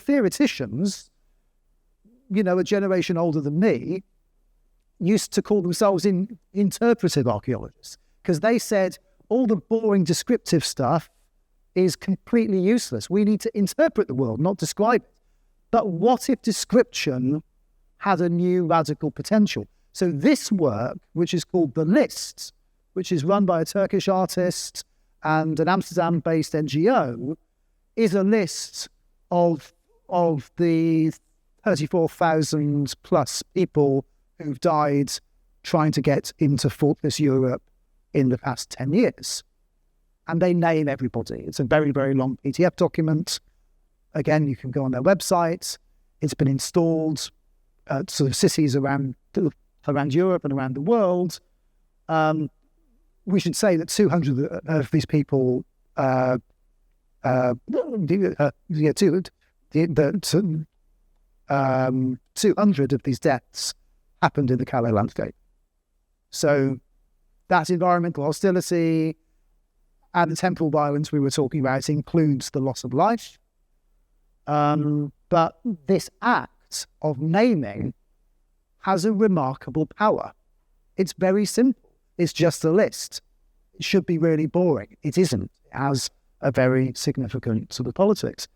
theoreticians, a generation older than me, used to call themselves interpretive archaeologists, because they said all the boring descriptive stuff is completely useless. We need to interpret the world, not describe it. But what if description had a new radical potential? So this work, which is called The List, which is run by a Turkish artist and an Amsterdam-based NGO, is a list of the 34,000 plus people who've died trying to get into Fortress Europe in the past 10 years. And they name everybody. It's a very, very long PDF document. Again, you can go on their website. It's been installed at sort of cities around Europe and around the world. We should say that 200 of these people, 200 of these deaths happened in the Calais landscape. So that environmental hostility and the temporal violence we were talking about includes the loss of life. But this act of naming has a remarkable power. It's very simple. It's just a list. It should be really boring. It isn't. It has a very significant sort of politics.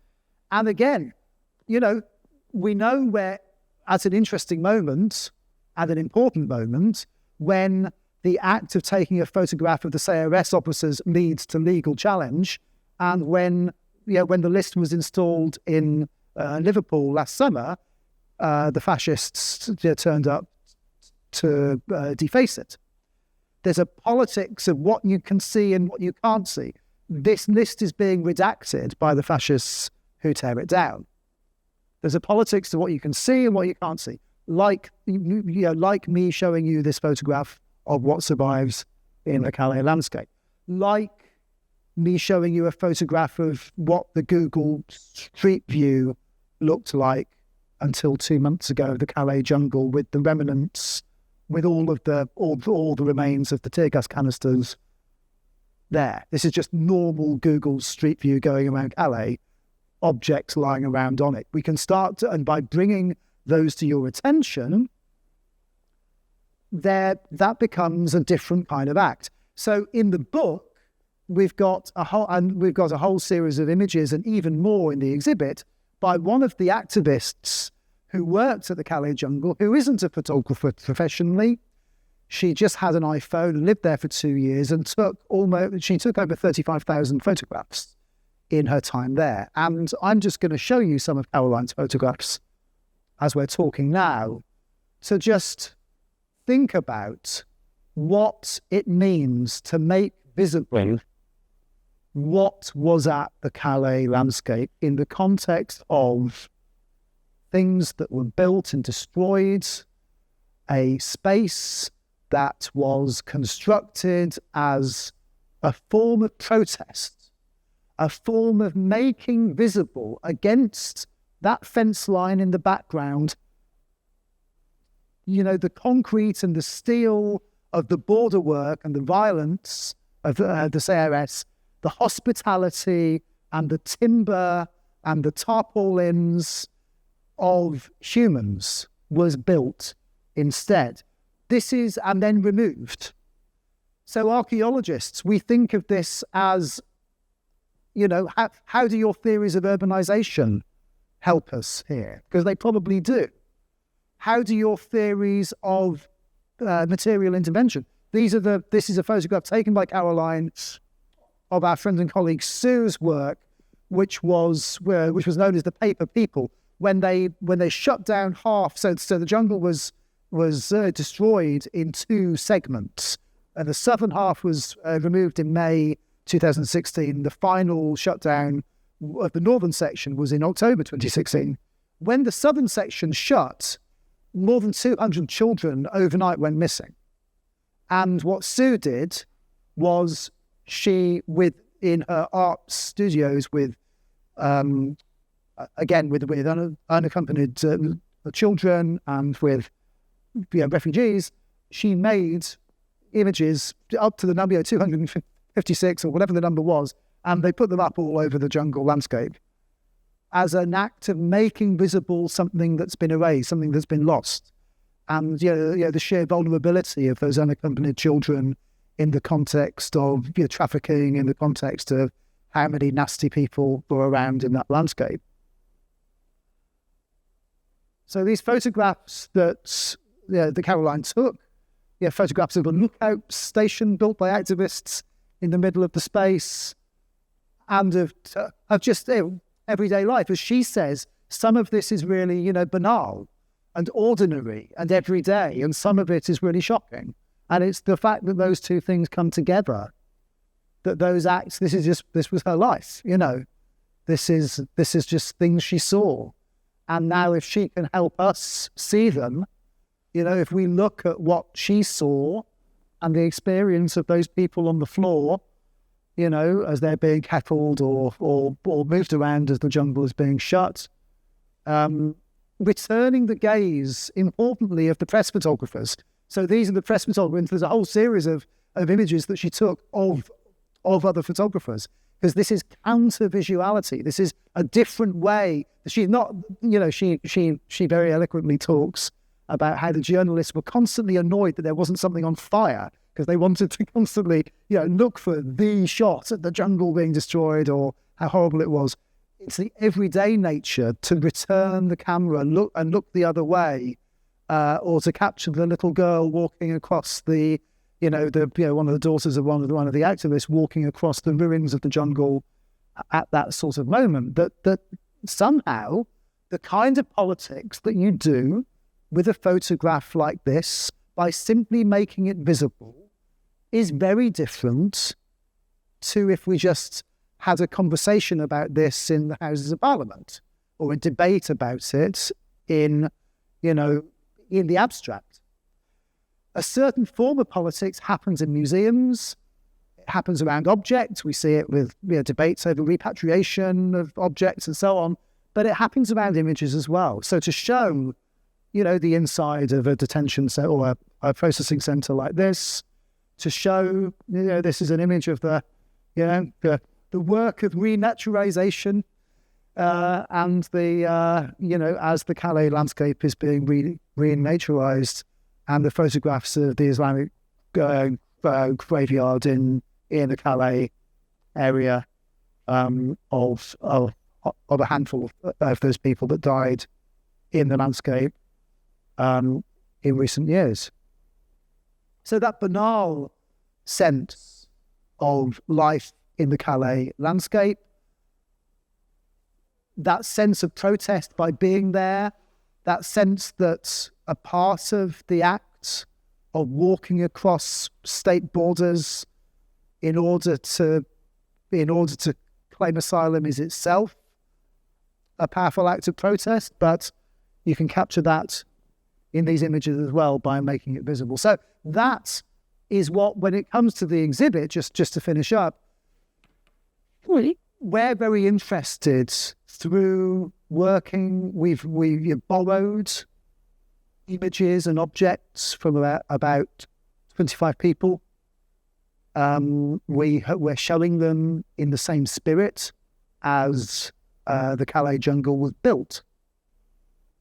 And again, we know we're at an interesting moment, at an important moment, when the act of taking a photograph of the CRS officers leads to legal challenge, and when the list was installed in Liverpool last summer, the fascists turned up to deface it. There's a politics of what you can see and what you can't see. This list is being redacted by the fascists who tear it down. There's a politics to what you can see and what you can't see. Like me showing you this photograph of what survives in the Calais landscape. Like me showing you a photograph of what the Google Street View looked like until 2 months ago, the Calais jungle with the remnants, with all the remains of the tear gas canisters there. This is just normal Google Street View going around Calais, objects lying around on it. We can start and by bringing those to your attention, that becomes a different kind of act. So in the book, we've got a whole series of images, and even more in the exhibit, by one of the activists who worked at the Calais jungle, who isn't a photographer professionally. She just had an iPhone, lived there for 2 years, and took over 35,000 photographs in her time there. And I'm just going to show you some of Caroline's photographs as we're talking now, to just think about what it means to make visible what was at the Calais landscape in the context of things that were built and destroyed, a space that was constructed as a form of protest, a form of making visible against that fence line in the background, the concrete and the steel of the border work and the violence of the CRS, the hospitality and the timber and the tarpaulins of humans was built instead. This is, and then removed. So archaeologists, we think of this as, how do your theories of urbanization help us here? Because they probably do. How do your theories of material intervention? This is a photograph taken by Caroline of our friend and colleague Sue's work, which was known as the Paper People. When they shut down half, so the jungle was destroyed in two segments, and the southern half was removed in May 2016. The final shutdown of the northern section was in October 2016. When the southern section shut, more than 200 children overnight went missing. And what Sue did was in her art studios with unaccompanied children and with refugees, she made images up to the number 256 or whatever the number was, and they put them up all over the jungle landscape as an act of making visible something that's been erased, something that's been lost. And the sheer vulnerability of those unaccompanied children in the context of trafficking, in the context of how many nasty people were around in that landscape. So these photographs that Caroline took, photographs of a lookout station built by activists in the middle of the space, and of just everyday life. As she says, some of this is really, banal and ordinary and everyday, and some of it is really shocking. And it's the fact that those two things come together, that those acts, this was her life, This is just things she saw. And now if she can help us see them, if we look at what she saw and the experience of those people on the floor, as they're being heckled or moved around as the jungle is being shut, returning the gaze, importantly, of the press photographers. So these are the press photographers. There's a whole series of images that she took of other photographers, because this is counter-visuality. This is a different way. She's not, she very eloquently talks about how the journalists were constantly annoyed that there wasn't something on fire, because they wanted to constantly, look for the shot at the jungle being destroyed or how horrible it was. It's the everyday nature to return the camera, look the other way, or to capture the little girl walking across one of the daughters of one of the activists walking across the ruins of the jungle at that sort of moment. That somehow the kind of politics that you do with a photograph like this, by simply making it visible, is very different to if we just had a conversation about this in the Houses of Parliament, or a debate about it in the abstract. A certain form of politics happens in museums. It happens around objects. We see it with debates over repatriation of objects and so on. But it happens around images as well. So to show, the inside of a detention center or a processing center like this, to show, this is an image of the work of renaturalization, and as the Calais landscape is being renaturized, and the photographs of the Islamic graveyard in the Calais area of a handful of those people that died in the landscape in recent years. So that banal sense of life in the Calais landscape, that sense of protest by being there, that sense that a part of the act of walking across state borders in order to claim asylum is itself a powerful act of protest, but you can capture that in these images as well by making it visible. So that is what, when it comes to the exhibit, just to finish up, we're very interested through working. We've borrowed images and objects from about 25 people. We're showing them in the same spirit as the Calais jungle was built.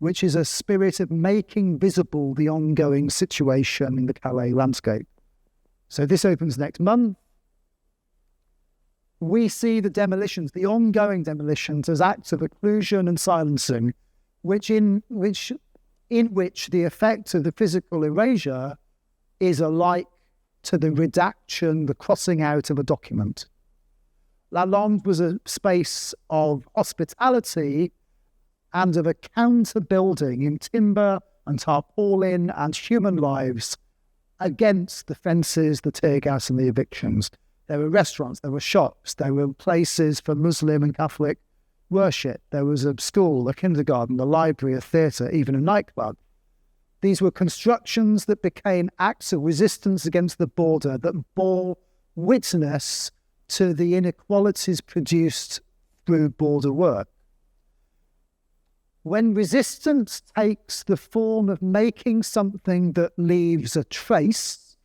which is a spirit of making visible the ongoing situation in the Calais landscape. So this opens next month. We see the demolitions, the ongoing demolitions, as acts of occlusion and silencing, in which the effect of the physical erasure is alike to the redaction, the crossing out of a document. LANDE was a space of hospitality and of a counter-building in timber and tarpaulin and human lives against the fences, the tear gas and the evictions. There were restaurants, there were shops, there were places for Muslim and Catholic worship. There was a school, a kindergarten, a library, a theatre, even a nightclub. These were constructions that became acts of resistance against the border that bore witness to the inequalities produced through border work. When resistance takes the form of making something that leaves a trace,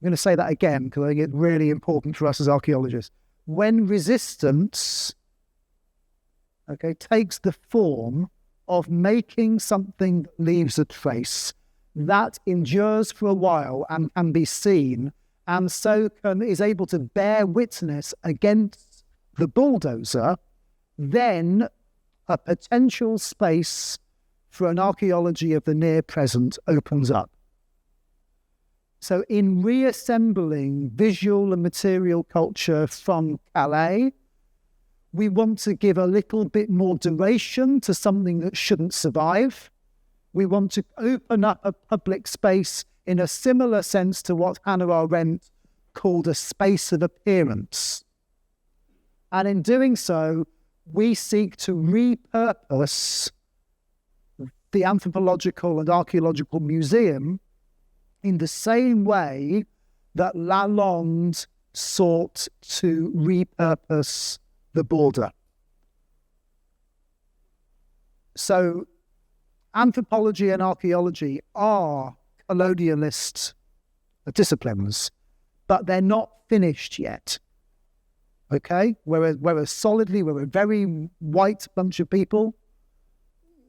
I'm going to say that again because I think it's really important for us as archaeologists. When resistance, takes the form of making something that leaves a trace, that endures for a while and can be seen, and so is able to bear witness against the bulldozer, then a potential space for an archaeology of the near present opens up. So in reassembling visual and material culture from Calais, we want to give a little bit more duration to something that shouldn't survive. We want to open up a public space in a similar sense to what Hannah Arendt called a space of appearance. And in doing so, we seek to repurpose the anthropological and archaeological museum in the same way that LANDE sought to repurpose the border. So anthropology and archaeology are colonialist disciplines, but they're not finished yet. Okay? We're a very white bunch of people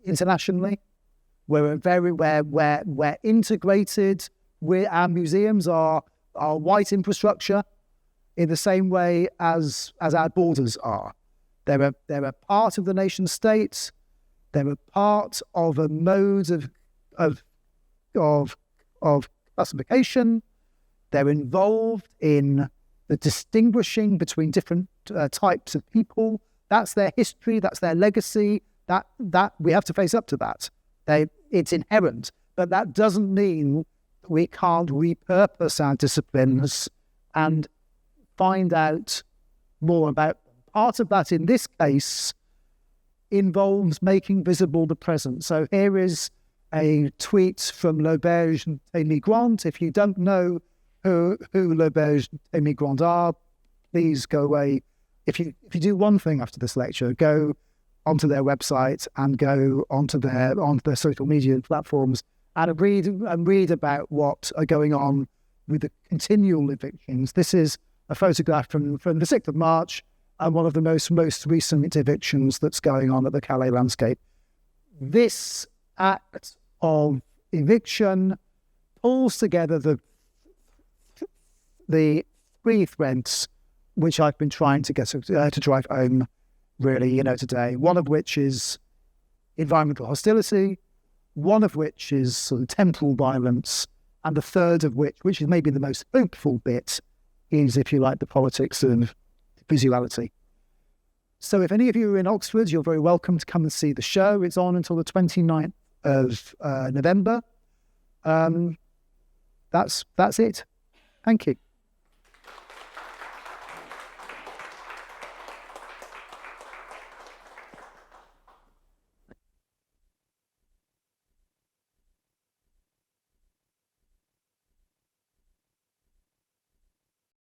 internationally. We're integrated. Our museums are white infrastructure in the same way as our borders are. They're a part of the nation state. They're a part of a mode of classification. They're involved in the distinguishing between different types of people. That's their history. That's their legacy. That we have to face up to that. It's inherent, but that doesn't mean we can't repurpose our disciplines and find out more about them. Part of that, in this case, involves making visible the present. So here is a tweet from L'Auberge des Migrants. If you don't know who L'Auberge des Migrants are, please go away. If you do one thing after this lecture, go onto their website and go onto their social media platforms and read about what are going on with the continual evictions. This is a photograph from the 6th of March and one of the most recent evictions that's going on at the Calais landscape. This act of eviction pulls together the three threads which I've been trying to get to drive home really, today. One of which is environmental hostility, one of which is sort of temporal violence, and the third of which is maybe the most hopeful bit, is, if you like, the politics of visuality. So if any of you are in Oxford, you're very welcome to come and see the show. It's on until the 29th of November. That's it. Thank you.